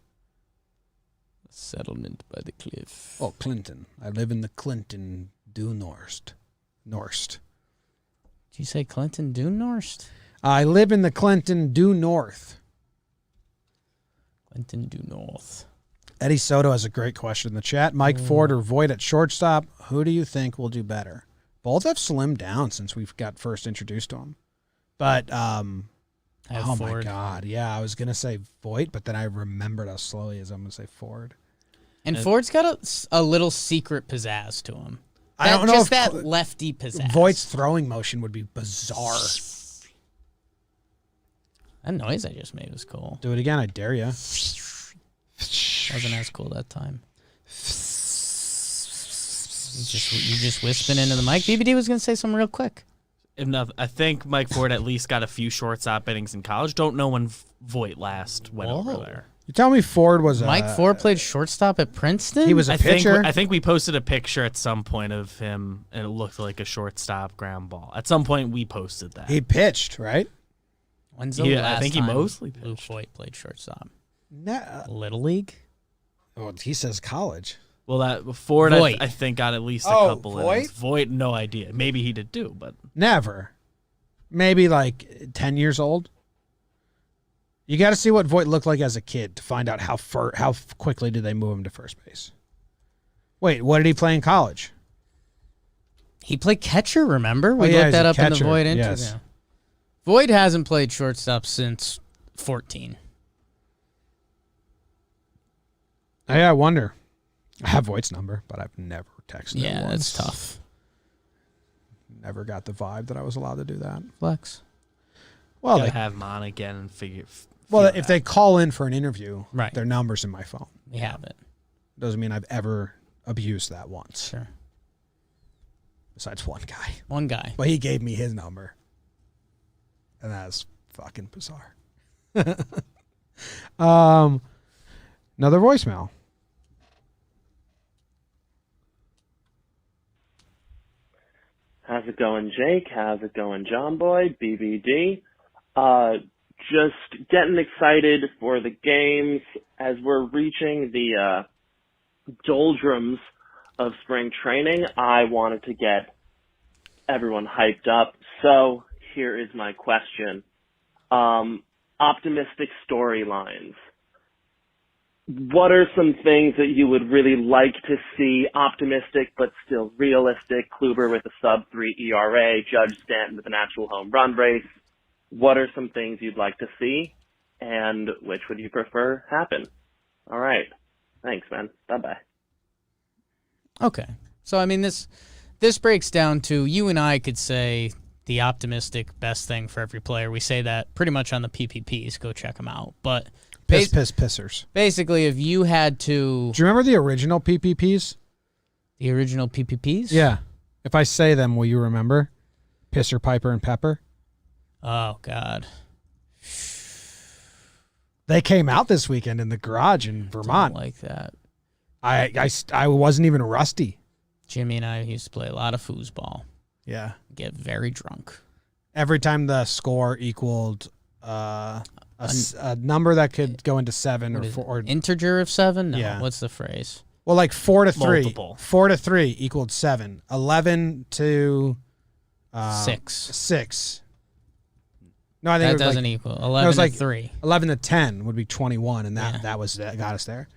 Settlement by the cliff. Oh, Clinton. I live in the Clinton due north. Did you say Clinton due north? I live in the Clinton due north. Clinton due north. Eddie Soto has a great question in the chat. Mike Ford or Voit at shortstop. Who do you think will do better? Both have slimmed down since we've got first introduced to them. But, oh my God. Yeah, I was going to say Voit, but then I remembered how slow he is. I'm going to say Ford. And Ford's got a little secret pizzazz to him. I don't know just if that lefty pizzazz. Voigt's throwing motion would be bizarre. That noise I just made was cool. Do it again. I dare you. Wasn't as cool that time. You just wisping into the mic. BBD was going to say something real quick. I think Mike Ford at least got a few shortstop innings in college. Don't know when Voit last went over there. You tell me Ford was Mike Ford played shortstop at Princeton? He was a pitcher. I think we posted a picture at some point of him, and it looked like a shortstop ground ball. At some point, we posted that. He pitched, right? When's the last I think he time mostly pitched. Luke Voit played shortstop? Nah. Little League? Well, he says college. Well, that Ford, I think, got at least a couple Voit? innings. Voit, no idea. Maybe he did too, but Never. Maybe like 10 years old. You got to see what Voit looked like as a kid to find out how quickly did they move him to first base. Wait, what did he play in college? He played catcher, remember? We yeah, looked he's that a up in the catcher, Void interview. yes. Void hasn't played shortstop since 14. I wonder. I have Voigt's number, but I've never texted him Yeah, once. that's tough. Never got the vibe that I was allowed to do that. Flex. Well, Gotta they, have him on again and figure. well, feel if that. they call in for an interview, Right. their number's in my phone. We have it. Doesn't mean I've ever abused that once. Sure. Besides one guy. One guy. But he gave me his number. And that's fucking bizarre. Another voicemail. How's it going, Jake? How's it going, John Boy? BBD. Just getting excited for the games as we're reaching the doldrums of spring training. I wanted to get everyone hyped up. So here is my question. Optimistic storylines. What are some things that you would really like to see optimistic but still realistic? Kluber with a sub-3 ERA, Judge Stanton with an actual home run race. What are some things you'd like to see, and which would you prefer happen? All right. Thanks, man. Bye-bye. Okay. So, I mean, this breaks down to you and I could say the optimistic best thing for every player. We say that pretty much on the PPPs. Go check them out. But Pissers. basically, if you had to... Do you remember the original PPPs? The original PPPs? Yeah. If I say them, will you remember? Pisser, Piper, and Pepper. Oh, God. They came out this weekend in the garage in Vermont. Don't like that. I wasn't even rusty. Jimmy and I used to play a lot of foosball. Yeah. Get very drunk. Every time the score equaled a number that could go into 7 or 4. Or, Integer of 7? No. Yeah. What's the phrase? well, like 4 to 3. Multiple. 4 to 3 equaled 7. 11 to 6. 6. No, I think That it was doesn't like, equal. 11 was to like 3. 11 to 10 would be 21, and Yeah. that got us there.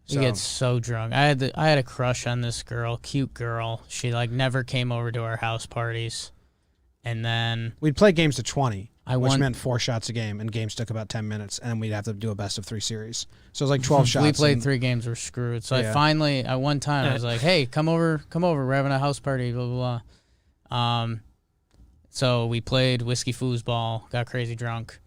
We get so drunk. I had a crush on this girl, cute girl. She like never came over to our house parties. And then We'd play games to 20, which won- meant 4 shots a game, and games took about 10 minutes, and we'd have to do a best of 3 series. So it was like 12 shots. we played and- 3 games, we're screwed. So Yeah. I finally, at one time, I was like, hey, come over, we're having a house party, blah, blah, blah. So we played whiskey foosball, got crazy drunk.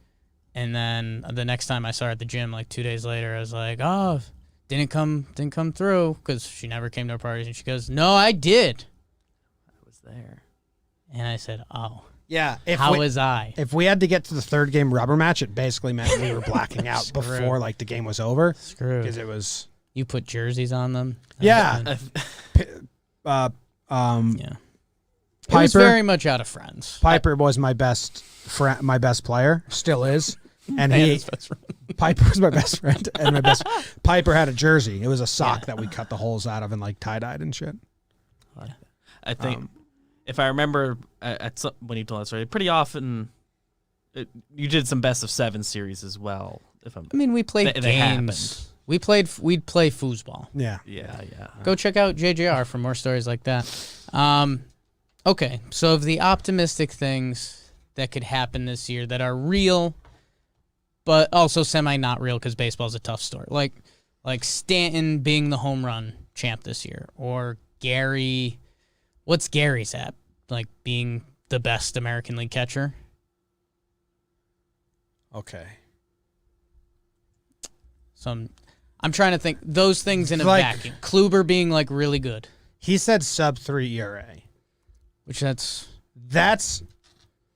And then the next time I saw her at the gym, like 2 days later, I was like, oh, didn't come through, because she never came to our parties. And she goes, no, I did. I was there. And I said, oh, Yeah. how was I? If we had to get to the third game rubber match, it basically meant we were blacking out Screwed. before like the game was over. Screwed. Because it was You put jerseys on them? Yeah. Yeah. It was Piper. very much out of friends. Piper was my best friend, my best player, still is. And his best friend. Piper was my best friend, and my best Piper had a jersey. It was a sock that we cut the holes out of and like tie dyed and shit. I think if I remember when you told that story, pretty often you did some best of 7 series as well. If I'm, I mean, we played They games. We'd play foosball. Yeah. yeah. Go check out JJR for more stories like that. Okay, so of the optimistic things that could happen this year that are real, but also semi not real because baseball's a tough story. Like Stanton being the home run champ this year, or Gary. What's Gary's at? Like being the best American League catcher. Okay. So I'm trying to think those things in a Like- vacuum. Kluber being like really good, He said sub 3 ERA. which that's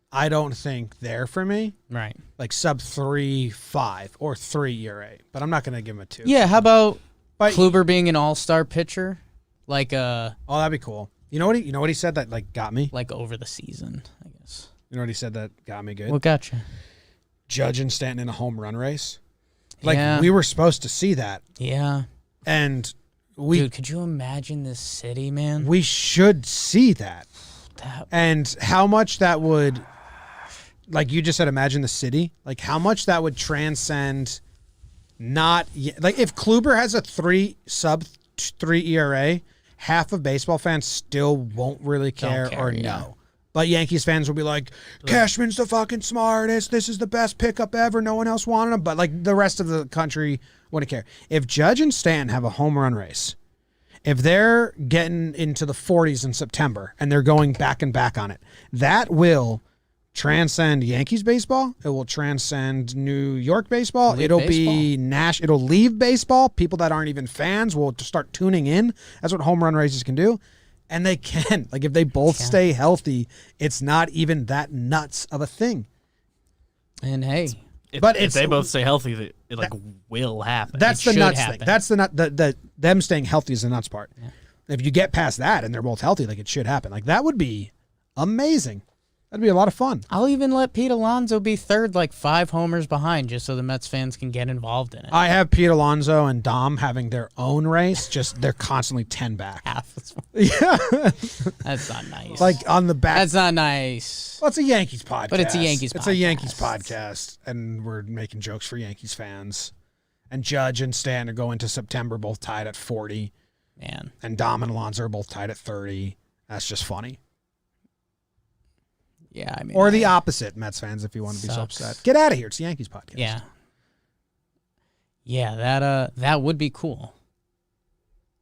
I don't think there for me. right. Like sub 3.5 or 3 ERA, but I'm not going to give him a 2. Yeah, how about But Kluber being an all-star pitcher, like oh, that'd be cool. You know what he said that like got me? like over the season, I guess. You know what he said that got me good? What got you? Judge and Stanton in a home run race. Like Yeah. we were supposed to see that, Yeah. and Dude, could you imagine this city, man? we should see that. That- And how much that would, like you just said, imagine the city. Like how much that would transcend. Not like if Kluber has a sub 3 ERA half of baseball fans still won't really care or know. But Yankees fans will be like, Cashman's the fucking smartest. This is the best pickup ever. No one else wanted him. But like the rest of the country wouldn't care. If Judge and Stanton have a home run race, if they're getting into the 40s in September and they're going back and back on it, that will transcend Yankees baseball. It will transcend New York baseball. It'll leave baseball. People that aren't even fans will start tuning in. That's what home run races can do. And they can. Like, if they both stay healthy, it's not even that nuts of a thing. And hey, if they both stay healthy, it will happen. That's the nuts thing. That's the them staying healthy is the nuts part. Yeah. If you get past that and they're both healthy, like, it should happen. Like, that would be amazing. That'd be a lot of fun. I'll even let Pete Alonso be third, like 5 homers behind, just so the Mets fans can get involved in it. I have Pete Alonso and Dom having their own race. Just they're constantly 10 back. Yeah, that's not nice. Like on the back. That's not nice. Well, it's a Yankees podcast. But it's a Yankees podcast. It's a Yankees podcast, and we're making jokes for Yankees fans. And Judge and Stan are going to September, both tied at 40. Man. And Dom and Alonso are both tied at 30. That's just funny. Yeah, I mean, or the opposite, Mets fans, if you want to be so upset. Get out of here. It's the Yankees podcast. Yeah. Yeah, that would be cool.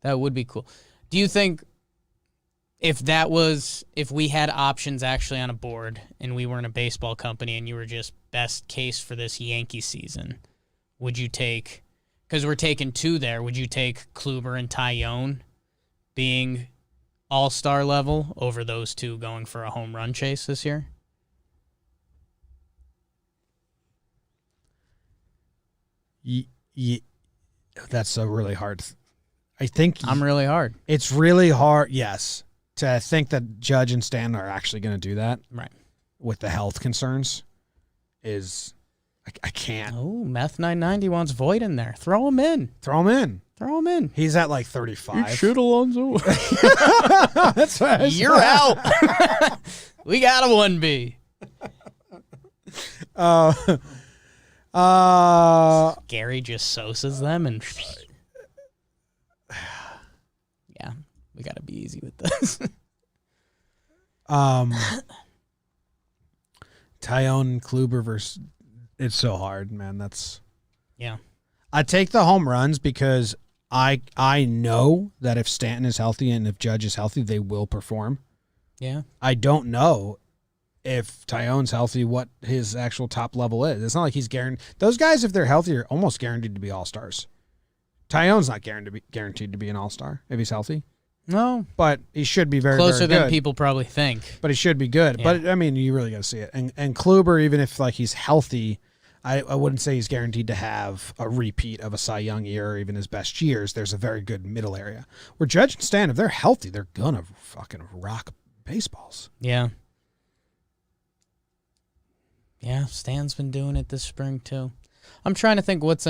That would be cool. Do you think if we had options actually on a board and we were in a baseball company and you were just best case for this Yankee season, would you take, because we're taking 2 there, would you take Kluber and Tyone being all-star level over those 2 going for a home run chase this year? That's a really hard. I think I'm really hard. It's really hard, yes, to think that Judge and Stan are actually going to do that. Right. With the health concerns, I can't. Oh, Meth 990 wants Voit in there. Throw him in. He's at like 35. You should, Alonso. That's what You're out. We got a 1B. Gary just Sosa's them and yeah, we got to be easy with this. Tyone and Kluber versus, it's so hard, man. Yeah. I take the home runs because I know that if Stanton is healthy and if Judge is healthy, they will perform. Yeah. I don't know if Tyone's healthy, what his actual top level is. It's not like he's guaranteed. Those guys, if they're healthy, are almost guaranteed to be all-stars. Tyone's not guaranteed to be an all-star if he's healthy. No. But he should be very, closer very good. Than people probably think. But he should be good. Yeah. But, I mean, you really got to see it. And Kluber, even if like he's healthy, I wouldn't say he's guaranteed to have a repeat of a Cy Young year or even his best years. There's a very good middle area. Where Judge and Stan, if they're healthy, they're going to fucking rock baseballs. Yeah. Yeah, Stan's been doing it this spring, too. I'm trying to think what's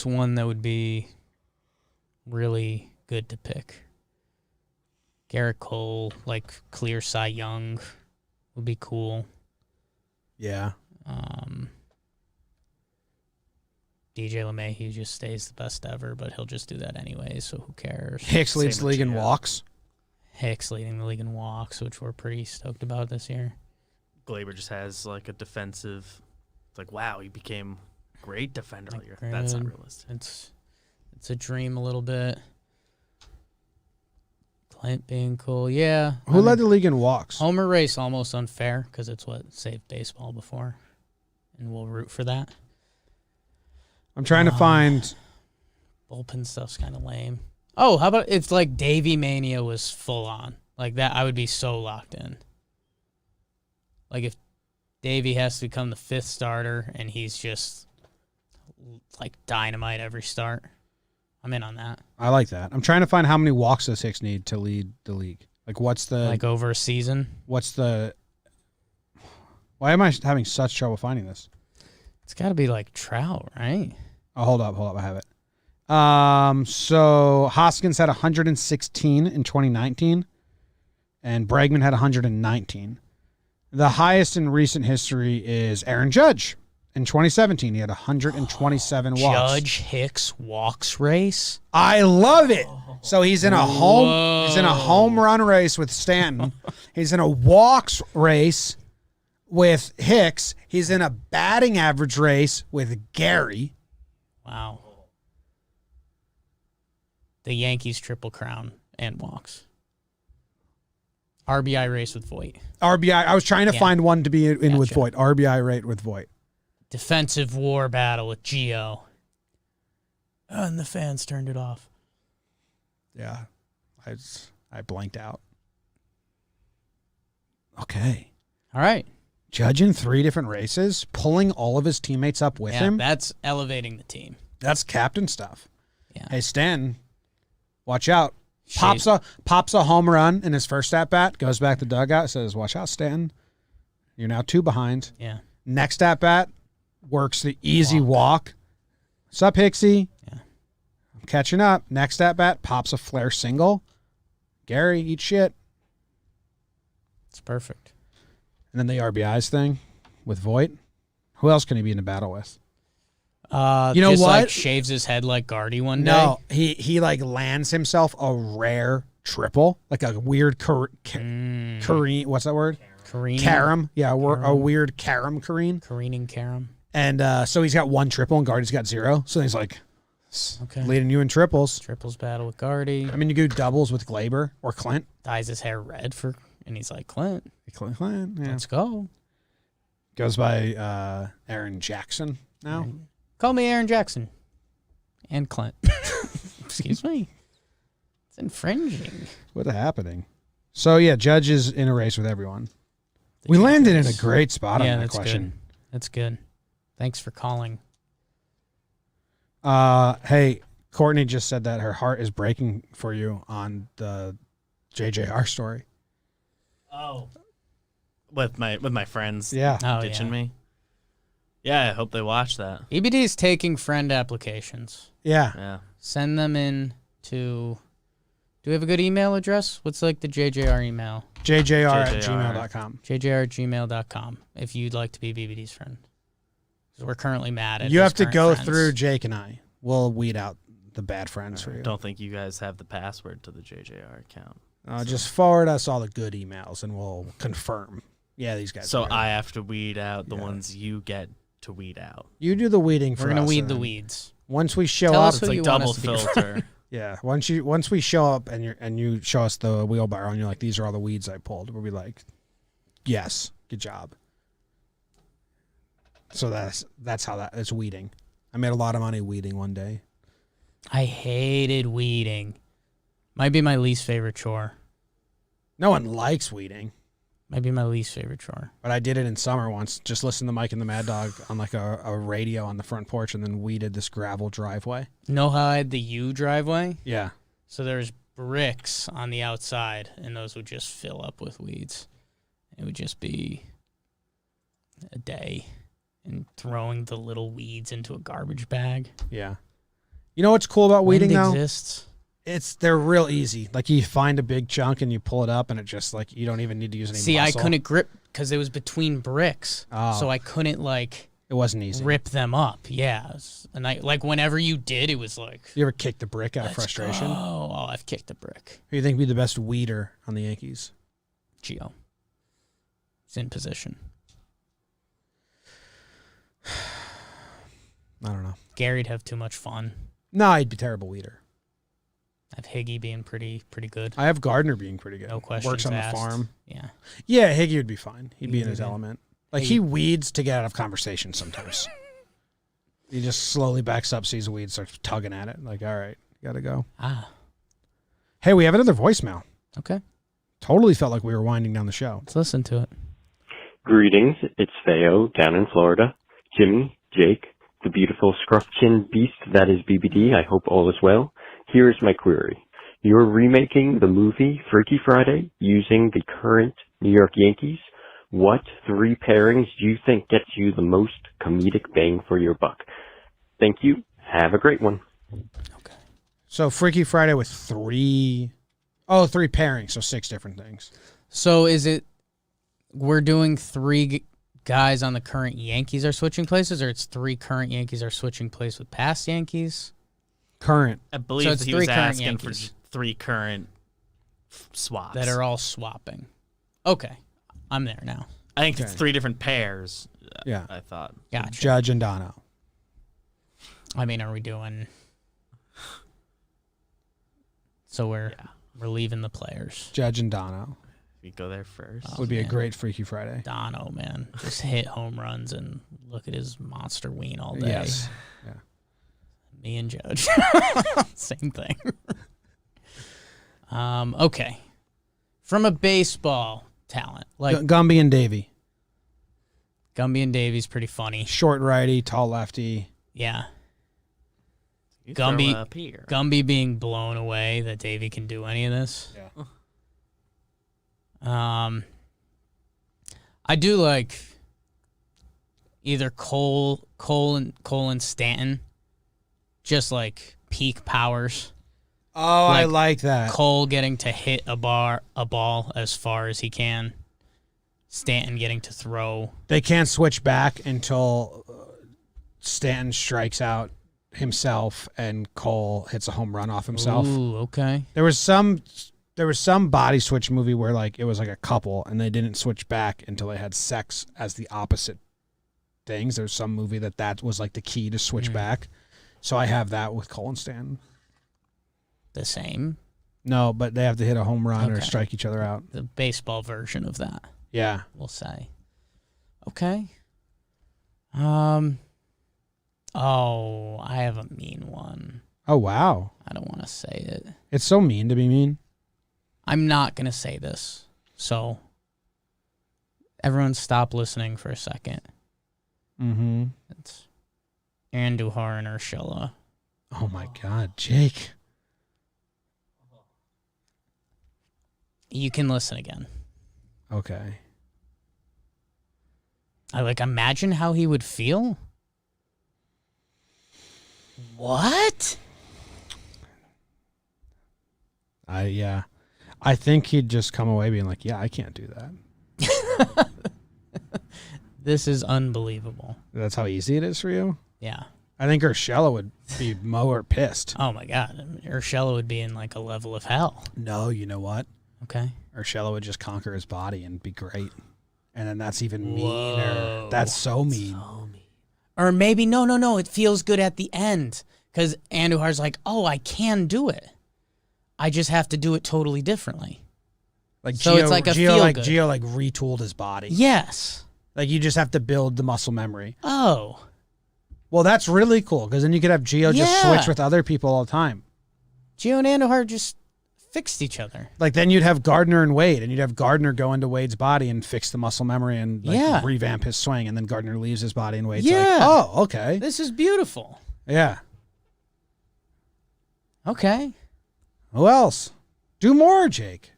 one that would be really good to pick. Garrett Cole, like clear Cy Young would be cool. Yeah. DJ LeMahieu just stays the best ever, but he'll just do that anyway, so who cares? Hicks leads the league in walks. Hicks leading the league in walks, which we're pretty stoked about this year. Glaber just has like a defensive. It's like, wow, he became a great defender all year. That's not realistic. It's a dream a little bit. Clint being cool, yeah. Who led the league in walks? Homer race almost unfair because it's what saved baseball before, and we'll root for that. I'm trying to find. Bullpen stuff's kind of lame. Oh, how about if like Davey Mania was full on like that? I would be so locked in. Like if Davey has to become the 5th starter and he's just like dynamite every start, I'm in on that. I like that. I'm trying to find how many walks does Hicks need to lead the league. Like what's the like over a season? Why am I having such trouble finding this? It's got to be like Trout, right? Oh, hold up. I have it. So Hoskins had 116 in 2019, and Bregman had 119. The highest in recent history is Aaron Judge In 2017, he had 127 walks. Judge Hicks walks race. I love it. So he's in a home run race with Stanton. He's in a walks race with Hicks. He's in a batting average race with Gary. Wow. The Yankees triple crown and walks. RBI race with Voit. RBI. I was trying to find one to be in with Gotcha. Voit. RBI rate with Voit. Defensive war battle with Gio. And the fans turned it off. Yeah. I blanked out. Okay. All right. Judge in 3 different races, pulling all of his teammates up with him. That's elevating the team. That's captain stuff. Yeah. Hey, Stan, watch out. Pops a home run in his first at-bat, goes back to dugout, says, watch out, Stanton. You're now 2 behind. Yeah. Next at-bat, works the easy walk. What's up, Hicksy? Yeah. I'm catching up. Next at-bat, pops a flare single. Gary, eat shit. It's perfect. And then the RBIs thing with Voit. Who else can he be in a battle with? You know just what? like shaves his head like Guardy one day. No, he like lands himself a rare triple, like a weird Kareem. What's that word? Carom. Yeah, a weird Carom Kareem. Careening Carom. And so he's got 1 triple and Guardy's got 0. So he's like Okay. leading you in triples. Triples battle with Guardy. I mean, you do doubles with Glaber or Clint. Dyes his hair red and he's like, Clint, Clint, yeah. let's go. Goes by Aaron Jackson now. Call me Aaron Jackson. And Clint. Excuse me. It's infringing. What's happening? So, yeah, Judge is in a race with everyone. We landed in a great spot on that that's question. Good. That's good. Thanks for calling. Hey, Courtney just said that her heart is breaking for you on the JJR story. Oh. With my friends ditching me. Yeah, I hope they watch that. EBD is taking friend applications. Yeah. Send them in to... Do we have a good email address? What's like the JJR email? JJR@gmail.com. JJR@gmail.com if you'd like to be BBD's friend. Because we're currently mad at You his have to current go friends. through Jake and I. We'll weed out the bad friends for you. Don't think you guys have the password to the JJR account. Just forward us all the good emails and we'll confirm. Yeah, these guys. So are I have to weed out the ones you get to weed out. You do the weeding for us. We're going to weed and the then weeds. Once we show Tell up, us who It's like you want double us to be. filter. yeah. Once we show up and you show us the wheelbarrow and you're like, these are all the weeds I pulled. We'll be like, yes, good job. So that's how it's weeding. I made a lot of money weeding one day. I hated weeding. Might be my least favorite chore. No one likes weeding. Might be my least favorite chore. But I did it in summer once. Just listened to Mike and the Mad Dog on like a radio on the front porch and then weeded this gravel driveway. Know how I had the U driveway? Yeah. So there's bricks on the outside, and those would just fill up with weeds. It would just be a day and throwing the little weeds into a garbage bag. Yeah. You know what's cool about weeding Wind though? exists. They're real easy. Like you find a big chunk and you pull it up and it just like you don't even need to use any See, muscle. I couldn't grip because it was between bricks. Oh. So I couldn't like It wasn't easy. rip them up. Yeah. And I like whenever you did, it was like You ever kicked the brick out of let's frustration? go. Oh, I've kicked a brick. Who do you think would be the best weeder on the Yankees? Gio. He's in position. I don't know. Gary'd have too much fun. No, he'd be a terrible weeder. I have Higgy being pretty good. I have Gardner being pretty good. No questions Works on asked. the farm. Yeah. Yeah, Higgy would be fine. He'd be in Higgy his would be- element. Like Higgy- he weeds to get out of conversation sometimes. He just slowly backs up, sees a weed, starts tugging at it. Like, all right, gotta go. Ah. Hey, we have another voicemail. Okay. Totally felt like we were winding down the show. Let's listen to it. Greetings, it's Theo down in Florida. Jimmy, Jake, the beautiful scruff-chin beast that is BBD, I hope all is well. Here is my query. You're remaking the movie Freaky Friday using the current New York Yankees. What 3 pairings do you think gets you the most comedic bang for your buck? Thank you. Have a great one. Okay. So Freaky Friday with 3 pairings, so 6 different things. So is it we're doing 3 guys on the current Yankees are switching places, or it's 3 current Yankees are switching places with past Yankees? Current. I believe it's he 3 was current asking Yankees. for 3 current swaps. That are all swapping. Okay. I'm there now. I think it's Okay. 3 different pairs. Yeah. I thought. Gotcha. Judge and Dono. I mean, are we doing... So we're leaving the players. Judge and Dono. We go there first. Oh, Would be a man. great Freaky Friday. Dono, man. Just hit home runs and look at his monster ween all day. Yes. Yeah. Me and Judge. Same thing. Okay. From a baseball talent, like Gumby and Davey. Gumby and Davy's pretty funny. Short righty, tall lefty. Yeah. You throw Gumby, up here. Gumby being blown away that Davy can do any of this. Yeah. I do like either Cole and Stanton, just like peak powers. Oh, I like that. Cole getting to hit a ball as far as he can. Stanton getting to throw. They can't switch back until Stanton strikes out himself and Cole hits a home run off himself. Ooh, okay. There was some body switch movie where like it was like a couple and they didn't switch back until they had sex as the opposite things. There's some movie that was like the key to switch back. So I have that with Cole and Stanton. The same. No, but they have to hit a home run or Okay. strike each other out. The baseball version of that, Yeah. we'll say. Okay. Oh, I have a mean one. Oh, wow. I don't want to say it. It's so mean to be mean. I'm not going to say this. So everyone stop listening for a second. Mm-hmm. It's Andujar and Urshela. Oh, my God. Jake. You can listen again. Okay. I imagine how he would feel. What? I think he'd just come away being like, yeah, I can't do that. This is unbelievable. That's how easy it is for you? Yeah. I think Urshela would be more pissed. Oh my God. Urshela would be in like a level of hell. No, you know what? Okay. Urshela would just conquer his body and be great. And then that's even meaner. Whoa. That's so mean. Or maybe, no. It feels good at the end. Because Andujar's like, oh, I can do it. I just have to do it totally differently. Like So it's like a feel-good. Gio like retooled his body. Yes. Like you just have to build the muscle memory. Oh. Well, that's really cool because then you could have Gio just Yeah. switch with other people all the time. Gio and Andujar just fixed each other. Like then you'd have Gardner and Wade, and you'd have Gardner go into Wade's body and fix the muscle memory and like Yeah. revamp his swing, and then Gardner leaves his body and Wade's Yeah. like, oh, okay. This is beautiful. Yeah. Okay. Who else? Do more, Jake.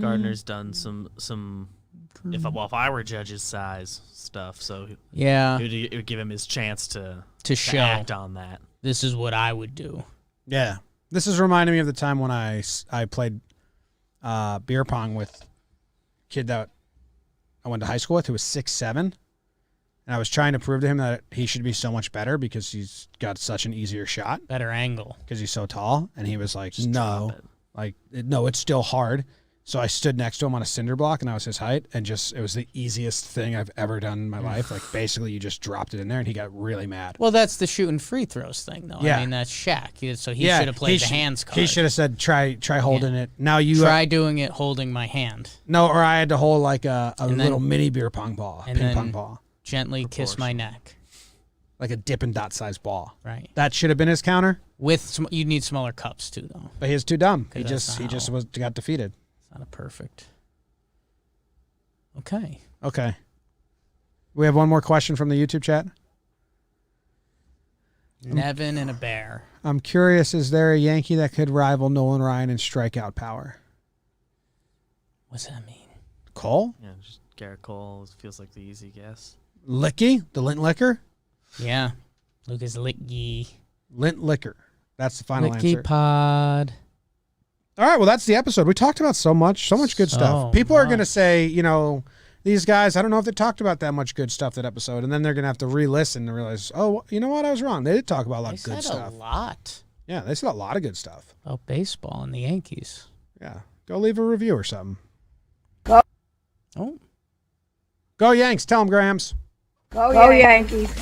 Gardner's done some if I were Judge's size stuff, so Yeah. it would give him his chance to show. act on that. This is what I would do. Yeah. This is reminding me of the time when I played beer pong with a kid that I went to high school with who was 6'7", and I was trying to prove to him that he should be so much better because he's got such an easier shot Better angle. because he's so tall, and he was like, Just no, drop it. no, it's still hard. So I stood next to him on a cinder block, and I was his height, and it was the easiest thing I've ever done in my life. Like, basically, you just dropped it in there, and he got really mad. Well, that's the shooting free throws thing, though. Yeah. I mean, that's Shaq. So he should have played the hands card. He should have said, try holding it. Now you Try doing it holding my hand. No, or I had to hold like a And little then- mini beer pong ball, and ping pong then- ball, Gently kiss my neck. like a Dippin' Dot size ball. Right. That should have been his counter, With you need smaller cups too, though. but he was too dumb. He 'Cause that's just not how- got defeated. It's not a perfect. Okay. Okay. We have one more question from the YouTube chat. Nevin and a bear. I'm curious, is there a Yankee that could rival Nolan Ryan in strikeout power? What's that mean? Cole? Yeah, just Garrett Cole feels like the easy guess. Licky? The Lint Licker? Yeah. Lucas Licky. Lint Licker. That's the final Licky answer. Pod. All right, well, that's the episode. We talked about so much good stuff. People are going to say, these guys, I don't know if they talked about that much good stuff that episode, and then they're going to have to re-listen and realize, oh, you know what, I was wrong. They did talk about a lot of good stuff. a lot. Yeah, they said a lot of good stuff. About baseball and the Yankees. Yeah, go leave a review or something. Oh. Go Yanks. Tell them, Grams. Go Yankees.